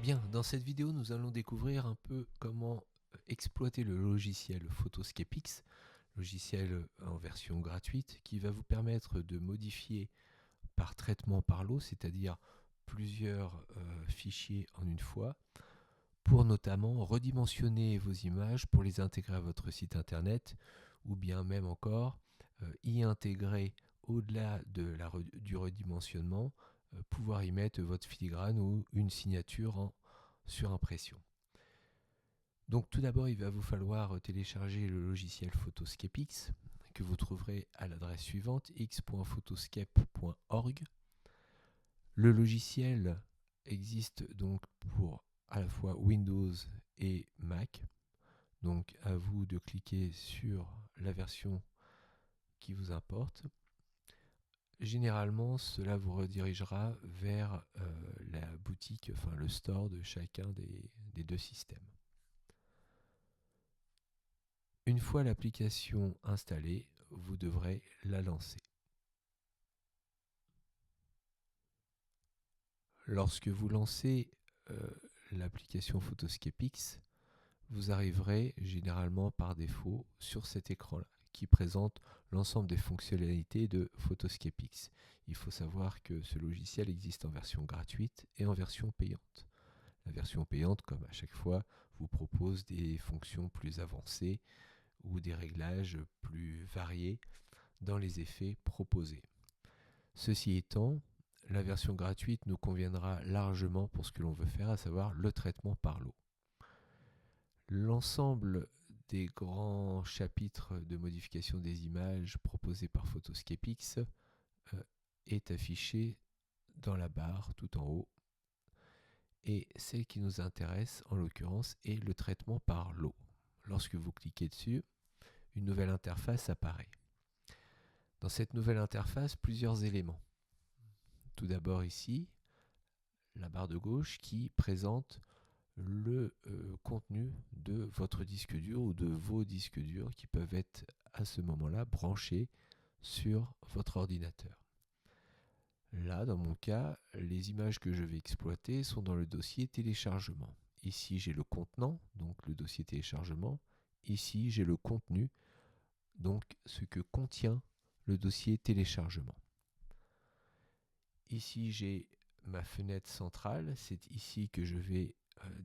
Bien, dans cette vidéo, nous allons découvrir un peu comment exploiter le logiciel Photoscape-X, logiciel en version gratuite, qui va vous permettre de modifier par traitement par lot, c'est-à-dire plusieurs fichiers en une fois, pour notamment redimensionner vos images pour les intégrer à votre site internet, ou bien même encore y intégrer au-delà du redimensionnement, pouvoir y mettre votre filigrane ou une signature en surimpression. Donc tout d'abord, il va vous falloir télécharger le logiciel Photoscape-X que vous trouverez à l'adresse suivante x.photoscape.org. Le logiciel existe donc pour à la fois Windows et Mac. Donc à vous de cliquer sur la version qui vous importe. Généralement, cela vous redirigera vers la boutique, enfin le store de chacun des deux systèmes. Une fois l'application installée, vous devrez la lancer. Lorsque vous lancez l'application Photoscape-X, vous arriverez généralement par défaut sur cet écran-là, qui présente l'ensemble des fonctionnalités de Photoscape-X. Il faut savoir que ce logiciel existe en version gratuite et en version payante. La version payante, comme à chaque fois, vous propose des fonctions plus avancées ou des réglages plus variés dans les effets proposés. Ceci étant, la version gratuite nous conviendra largement pour ce que l'on veut faire, à savoir le traitement par lot. L'ensemble des grands chapitres de modification des images proposés par Photoscape-X est affiché dans la barre tout en haut. Et celle qui nous intéresse, en l'occurrence, est le traitement par lot. Lorsque vous cliquez dessus, une nouvelle interface apparaît. Dans cette nouvelle interface, plusieurs éléments. Tout d'abord ici, la barre de gauche qui présente le contenu de votre disque dur ou de vos disques durs qui peuvent être à ce moment-là branchés sur votre ordinateur. Là, dans mon cas, les images que je vais exploiter sont dans le dossier téléchargement. Ici, j'ai le contenant, donc le dossier téléchargement. Ici, j'ai le contenu, donc ce que contient le dossier téléchargement. Ici, j'ai ma fenêtre centrale. C'est ici que je vais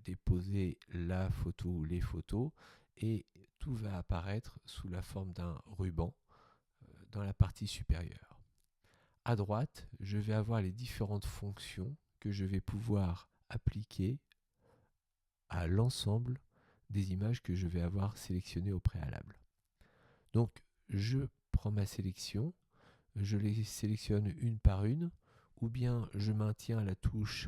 déposer la photo ou les photos et tout va apparaître sous la forme d'un ruban dans la partie supérieure. À droite, je vais avoir les différentes fonctions que je vais pouvoir appliquer à l'ensemble des images que je vais avoir sélectionnées au préalable. Donc, je prends ma sélection, je les sélectionne une par une, ou bien je maintiens la touche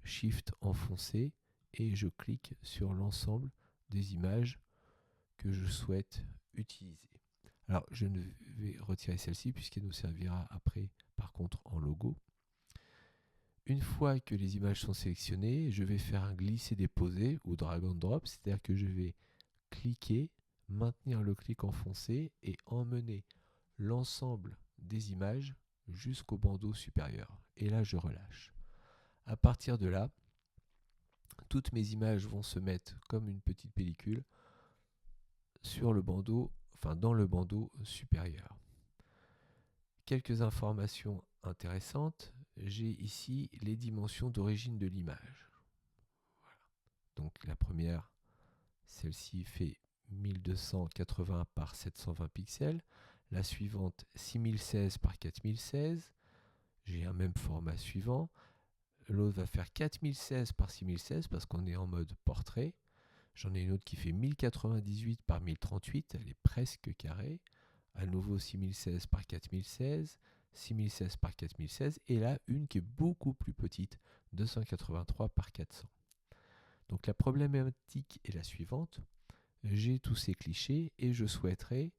Shift enfoncé et je clique sur l'ensemble des images que je souhaite utiliser. Alors, je ne vais retirer celle-ci puisqu'elle nous servira après, par contre, en logo. Une fois que les images sont sélectionnées, je vais faire un glisser-déposer ou drag and drop, c'est-à-dire que je vais cliquer, maintenir le clic enfoncé et emmener l'ensemble des images jusqu'au bandeau supérieur. Et là, je relâche. À partir de là, toutes mes images vont se mettre comme une petite pellicule sur le bandeau, enfin dans le bandeau supérieur. Quelques informations intéressantes. J'ai ici les dimensions d'origine de l'image. Voilà. Donc la première, celle-ci fait 1280 par 720 pixels. La suivante, 6016 par 4016. J'ai un même format suivant. L'autre va faire 4016 par 6016 parce qu'on est en mode portrait. J'en ai une autre qui fait 1098 par 1038, elle est presque carrée. À nouveau 6016 par 4016, 6016 par 4016, et là une qui est beaucoup plus petite, 283 par 400. Donc la problématique est la suivante. J'ai tous ces clichés et je souhaiterais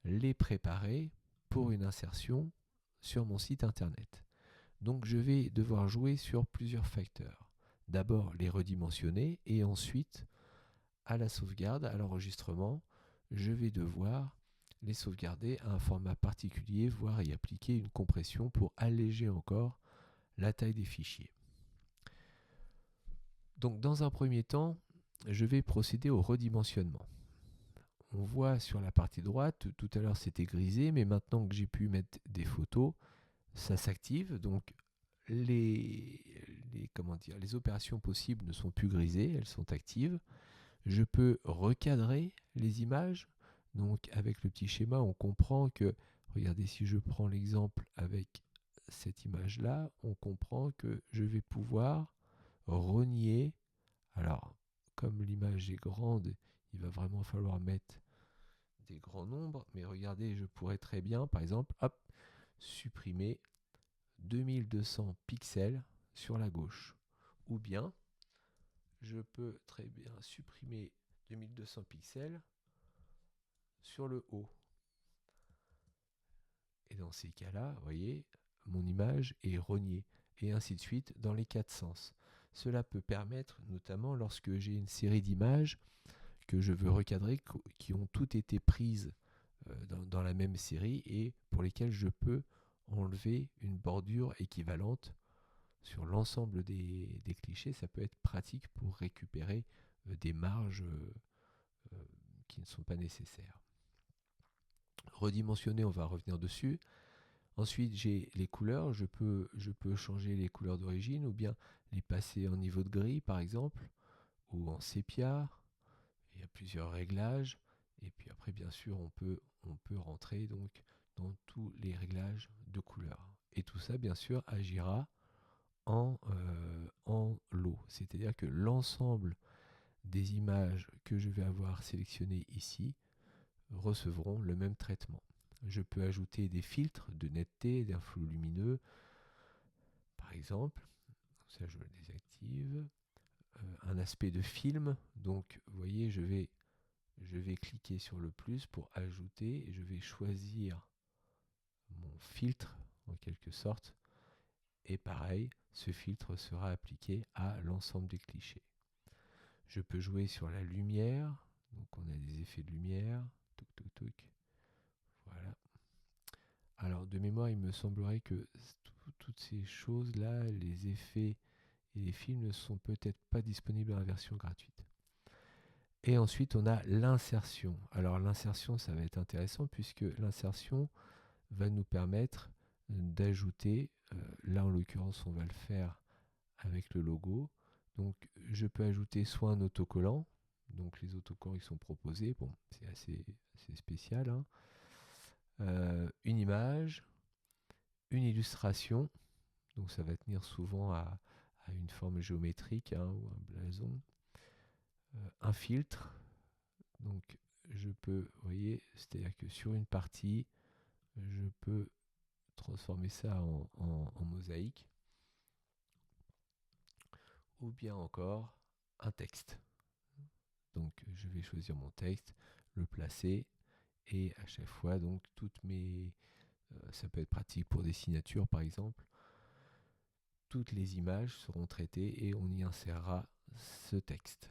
les préparer pour une insertion sur mon site internet. Donc je vais devoir jouer sur plusieurs facteurs. D'abord les redimensionner et ensuite à la sauvegarde, à l'enregistrement, je vais devoir les sauvegarder à un format particulier, voire y appliquer une compression pour alléger encore la taille des fichiers. Donc dans un premier temps, je vais procéder au redimensionnement. On voit sur la partie droite, tout à l'heure c'était grisé, mais maintenant que j'ai pu mettre des photos, ça s'active. Donc les opérations possibles ne sont plus grisées, elles sont actives. Je peux recadrer les images. Donc avec le petit schéma, on comprend que, regardez, si je prends l'exemple avec cette image-là, on comprend que je vais pouvoir renier. Alors, comme l'image est grande, il va vraiment falloir mettre des grands nombres, mais regardez, je pourrais très bien, par exemple, hop, supprimer 2200 pixels sur la gauche. Ou bien, je peux très bien supprimer 2200 pixels sur le haut. Et dans ces cas-là, vous voyez, mon image est reniée. Et ainsi de suite dans les quatre sens. Cela peut permettre, notamment lorsque j'ai une série d'images que je veux recadrer, qui ont toutes été prises dans la même série et pour lesquelles je peux enlever une bordure équivalente sur l'ensemble des clichés. Ça peut être pratique pour récupérer des marges qui ne sont pas nécessaires. Redimensionner, on va revenir dessus. Ensuite, j'ai les couleurs. Je peux changer les couleurs d'origine ou bien les passer en niveau de gris, par exemple, ou en sépia. Il y a plusieurs réglages. Et puis après, bien sûr, on peut rentrer donc dans tous les réglages de couleurs. Et tout ça, bien sûr, agira en lot. C'est-à-dire que l'ensemble des images que je vais avoir sélectionnées ici recevront le même traitement. Je peux ajouter des filtres de netteté, d'un flou lumineux, par exemple. Ça, je le désactive. Un aspect de film. Donc, vous voyez, je vais cliquer sur le plus pour ajouter et je vais choisir mon filtre, en quelque sorte. Et pareil, ce filtre sera appliqué à l'ensemble des clichés. Je peux jouer sur la lumière. Donc, on a des effets de lumière. Touc, touc, touc. Voilà. Alors, de mémoire, il me semblerait que toutes ces choses-là, les effets et les films ne sont peut-être pas disponibles dans la version gratuite. Et ensuite, on a l'insertion. Alors, l'insertion, ça va être intéressant puisque l'insertion va nous permettre d'ajouter, là en l'occurrence, on va le faire avec le logo. Donc, je peux ajouter soit un autocollant, donc les autocollants qui sont proposés, bon, c'est assez spécial, hein. Une image, une illustration, donc ça va tenir souvent à une forme géométrique, hein, ou un blason, un filtre, donc je peux, vous voyez, c'est-à-dire que sur une partie, je peux transformer ça en mosaïque, ou bien encore un texte. Donc je vais choisir mon texte, le placer, et à chaque fois, donc toutes mes... ça peut être pratique pour des signatures par exemple. Toutes les images seront traitées et on y insérera ce texte.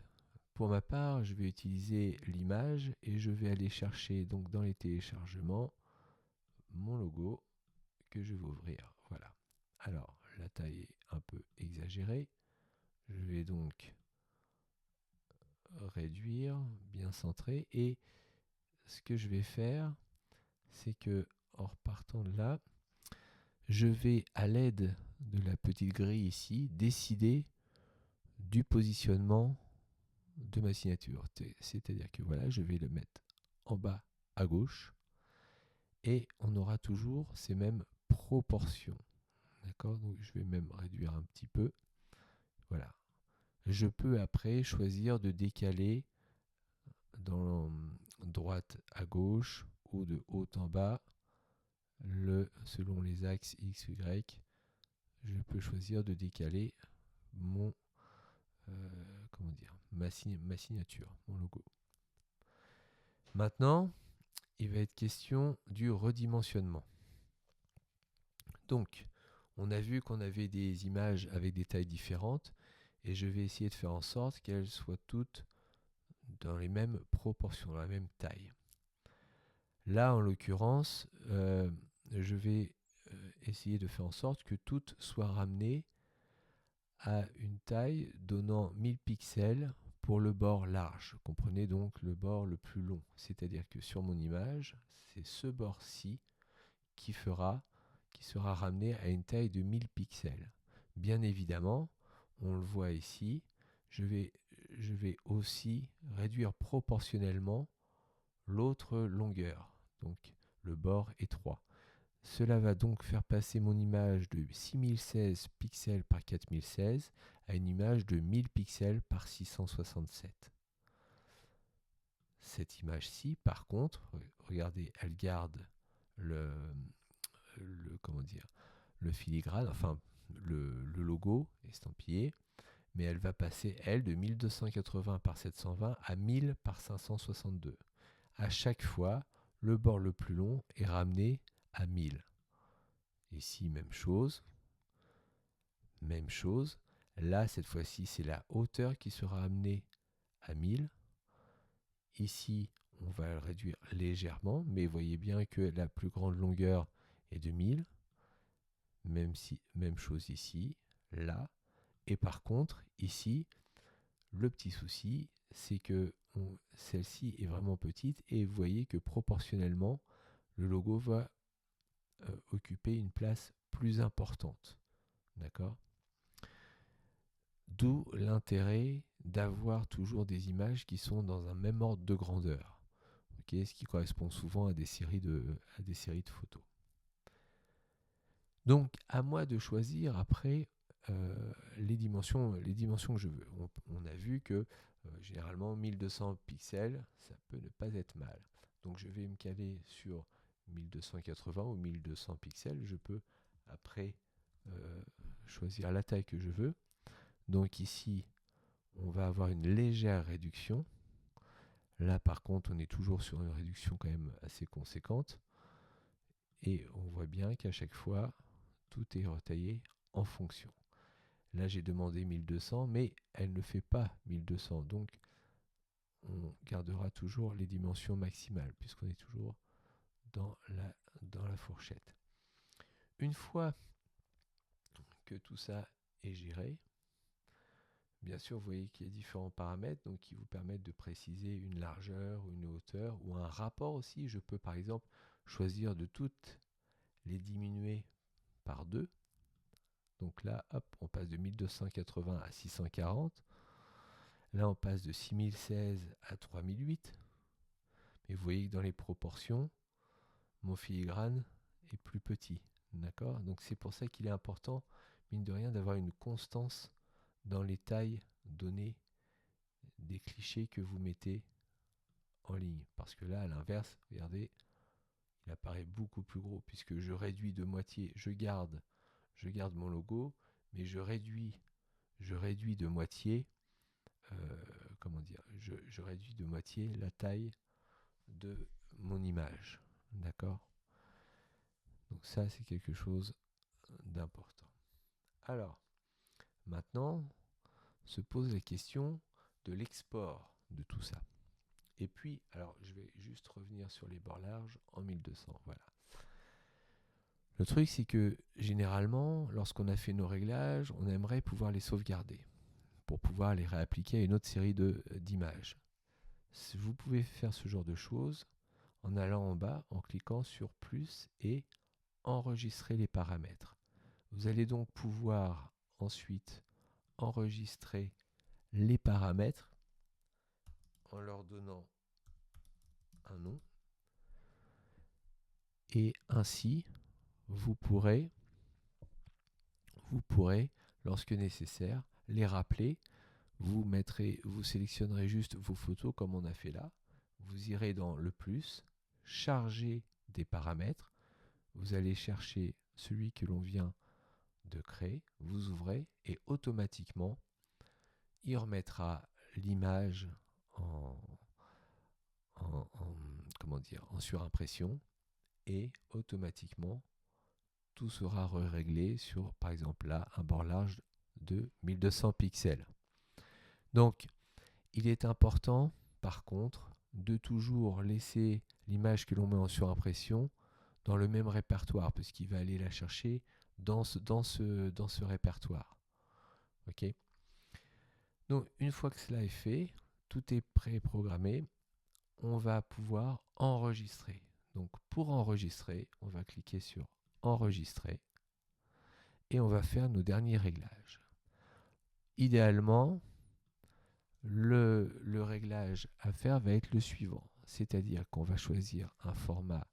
Pour ma part, je vais utiliser l'image et je vais aller chercher donc dans les téléchargements mon logo que je vais ouvrir. Voilà. Alors, la taille est un peu exagérée. Je vais donc réduire, bien centrer. Et ce que je vais faire, c'est que en repartant de là, je vais, à l'aide de la petite grille ici, décider du positionnement de ma signature. C'est-à-dire que voilà, je vais le mettre en bas à gauche et on aura toujours ces mêmes proportions. D'accord? Donc je vais même réduire un petit peu. Voilà. Je peux après choisir de décaler dans droite à gauche ou de haut en bas selon les axes X, Y. Je peux choisir de décaler mon ma signature, mon logo. Maintenant, il va être question du redimensionnement. Donc, on a vu qu'on avait des images avec des tailles différentes et je vais essayer de faire en sorte qu'elles soient toutes dans les mêmes proportions, dans la même taille. Là, en l'occurrence, je vais essayer de faire en sorte que toutes soient ramenées à une taille donnant 1000 pixels pour le bord large. Comprenez donc le bord le plus long. C'est-à-dire que sur mon image, c'est ce bord-ci qui sera ramené à une taille de 1000 pixels. Bien évidemment, on le voit ici, je vais aussi réduire proportionnellement l'autre longueur, donc le bord étroit. Cela va donc faire passer mon image de 6016 pixels par 4016 à une image de 1000 pixels par 667. Cette image-ci, par contre, regardez, elle garde le filigrane, enfin le logo estampillé, mais elle va passer, elle, de 1280 par 720 à 1000 par 562. À chaque fois, le bord le plus long est ramené à 1000. Ici, même chose. Même chose. Là, cette fois-ci, c'est la hauteur qui sera amenée à 1000. Ici, on va le réduire légèrement, mais voyez bien que la plus grande longueur est de 1000. Même chose ici, là. Et par contre, ici, le petit souci, c'est que celle-ci est vraiment petite et vous voyez que proportionnellement, le logo va occuper une place plus importante. D'accord ? D'où l'intérêt d'avoir toujours des images qui sont dans un même ordre de grandeur. Okay, ce qui correspond souvent à des séries de photos. Donc, à moi de choisir après les dimensions que je veux. On a vu que généralement 1200 pixels, ça peut ne pas être mal. Donc, je vais me caler sur 1280 ou 1200 pixels. Je peux après choisir la taille que je veux. Donc ici, on va avoir une légère réduction. Là, par contre, on est toujours sur une réduction quand même assez conséquente. Et on voit bien qu'à chaque fois, tout est retaillé en fonction. Là, j'ai demandé 1200, mais elle ne fait pas 1200. Donc, on gardera toujours les dimensions maximales, puisqu'on est toujours dans la fourchette. Une fois que tout ça est géré, bien sûr, vous voyez qu'il y a différents paramètres donc, qui vous permettent de préciser une largeur ou une hauteur ou un rapport aussi. Je peux par exemple choisir de toutes les diminuer par 2. Donc là, hop, on passe de 1280 à 640. Là, on passe de 6016 à 3008. Mais vous voyez que dans les proportions, mon filigrane est plus petit. D'accord ? Donc c'est pour ça qu'il est important, mine de rien, d'avoir une constance dans les tailles données des clichés que vous mettez en ligne. Parce que là, à l'inverse, regardez, il apparaît beaucoup plus gros puisque je réduis de moitié, je garde mon logo, mais je réduis de moitié, je réduis de moitié la taille de mon image. D'accord ? Donc ça, c'est quelque chose d'important. Alors, maintenant, se pose la question de l'export de tout ça. Et puis, alors je vais juste revenir sur les bords larges en 1200. Voilà. Le truc, c'est que généralement, lorsqu'on a fait nos réglages, on aimerait pouvoir les sauvegarder pour pouvoir les réappliquer à une autre série d'images. Vous pouvez faire ce genre de choses en allant en bas, en cliquant sur plus et enregistrer les paramètres. Vous allez donc pouvoir ensuite enregistrer les paramètres en leur donnant un nom. Et ainsi, vous pourrez, lorsque nécessaire, les rappeler. Vous sélectionnerez juste vos photos comme on a fait là. Vous irez dans le plus, charger des paramètres. Vous allez chercher celui que l'on vient de créer. Vous ouvrez et automatiquement, il remettra l'image en surimpression et automatiquement tout sera réglé sur par exemple là un bord large de 1200 pixels. Donc il est important par contre de toujours laisser l'image que l'on met en surimpression dans le même répertoire parce qu'il va aller la chercher dans ce répertoire. Ok. Donc, une fois que cela est fait, tout est pré-programmé, on va pouvoir enregistrer. Donc, pour enregistrer, on va cliquer sur Enregistrer et on va faire nos derniers réglages. Idéalement, le réglage à faire va être le suivant, c'est-à-dire qu'on va choisir un format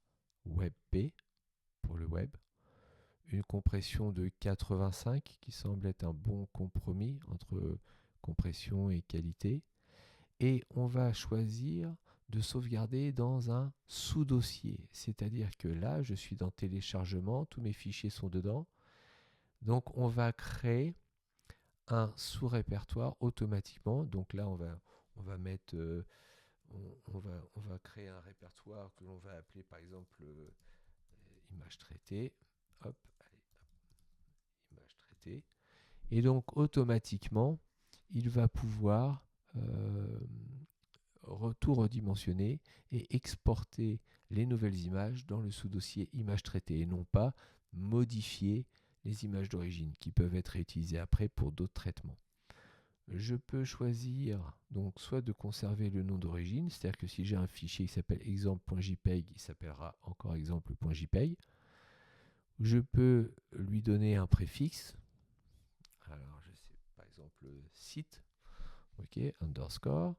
WebP pour le web, une compression de 85 qui semble être un bon compromis entre compression et qualité, et on va choisir de sauvegarder dans un sous-dossier, c'est-à-dire que là je suis dans téléchargement, tous mes fichiers sont dedans, donc on va créer un sous-répertoire automatiquement. Donc là, on va mettre, on va créer un répertoire que l'on va appeler par exemple image traitée. Hop, allez, image traitée. Et donc automatiquement, il va pouvoir tout redimensionner et exporter les nouvelles images dans le sous-dossier image traitée et non pas modifier les images d'origine qui peuvent être réutilisées après pour d'autres traitements. Je peux choisir donc soit de conserver le nom d'origine, c'est-à-dire que si j'ai un fichier qui s'appelle exemple.jpeg, il s'appellera encore exemple.jpeg. Je peux lui donner un préfixe. Alors je sais par exemple site, ok, underscore.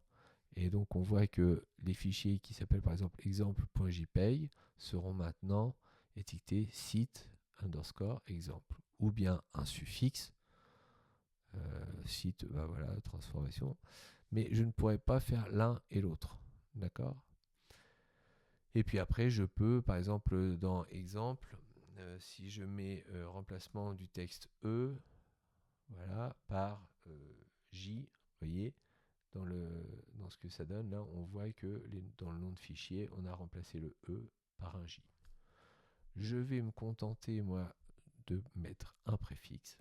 Et donc on voit que les fichiers qui s'appellent par exemple exemple.jpeg seront maintenant étiquetés site underscore exemple, ou bien un suffixe. Site, bah voilà, transformation. Mais je ne pourrais pas faire l'un et l'autre. D'accord? Et puis après, je peux, par exemple, dans exemple, si je mets remplacement du texte E, voilà, par J, vous voyez, dans ce que ça donne, là, on voit que dans le nom de fichier, on a remplacé le E par un J. Je vais me contenter, moi, de mettre un préfixe.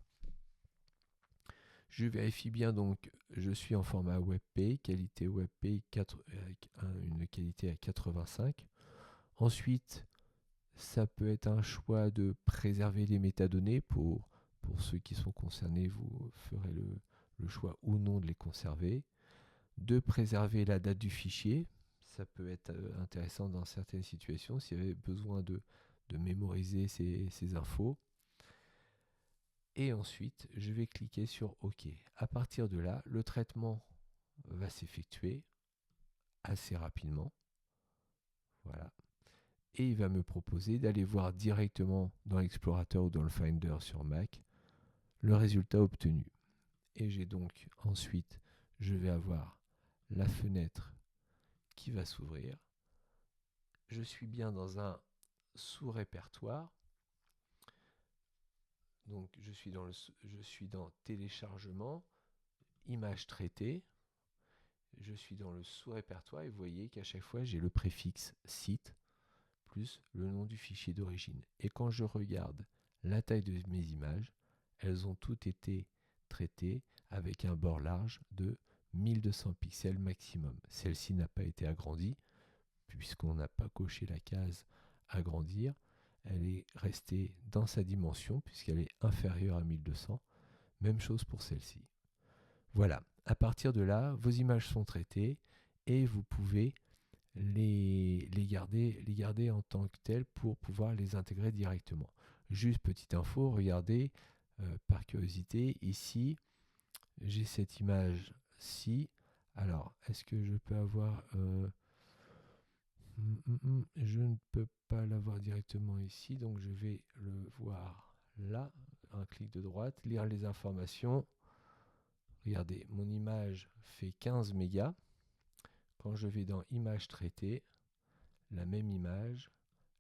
Je vérifie bien, donc je suis en format WebP, qualité WebP avec une qualité à 85. Ensuite, ça peut être un choix de préserver les métadonnées. Pour ceux qui sont concernés, vous ferez le choix ou non de les conserver. De préserver la date du fichier. Ça peut être intéressant dans certaines situations s'il y avait besoin de mémoriser ces infos. Et ensuite, je vais cliquer sur OK. À partir de là, le traitement va s'effectuer assez rapidement. Voilà. Et il va me proposer d'aller voir directement dans l'Explorateur ou dans le Finder sur Mac le résultat obtenu. Et j'ai donc ensuite, je vais avoir la fenêtre qui va s'ouvrir. Je suis bien dans un sous-répertoire. Donc je suis dans téléchargement, images traitées. Je suis dans le sous-répertoire et vous voyez qu'à chaque fois j'ai le préfixe site plus le nom du fichier d'origine. Et quand je regarde la taille de mes images, elles ont toutes été traitées avec un bord large de 1200 pixels maximum. Celle-ci n'a pas été agrandie puisqu'on n'a pas coché la case agrandir. Elle est restée dans sa dimension puisqu'elle est inférieure à 1200. Même chose pour celle-ci. Voilà, à partir de là, vos images sont traitées et vous pouvez les garder en tant que telles pour pouvoir les intégrer directement. Juste petite info, regardez, par curiosité, ici, j'ai cette image-ci. Alors, est-ce que je peux avoir... je ne peux pas l'avoir directement ici, donc je vais le voir là. Un clic de droite, lire les informations. Regardez, mon image fait 15 mégas. Quand je vais dans Images traitées, la même image,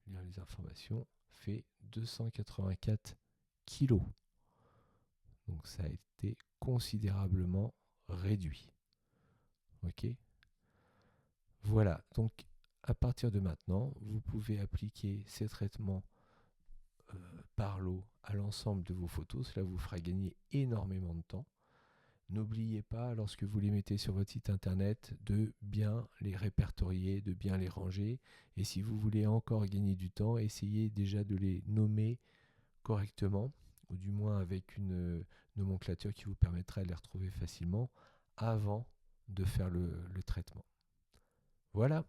lire les informations, fait 284 kilos. Donc ça a été considérablement réduit. Ok. Voilà, donc à partir de maintenant, vous pouvez appliquer ces traitements par l'eau à l'ensemble de vos photos. Cela vous fera gagner énormément de temps. N'oubliez pas, lorsque vous les mettez sur votre site internet, de bien les répertorier, de bien les ranger. Et si vous voulez encore gagner du temps, essayez déjà de les nommer correctement. ou du moins avec une nomenclature qui vous permettra de les retrouver facilement avant de faire le traitement. Voilà.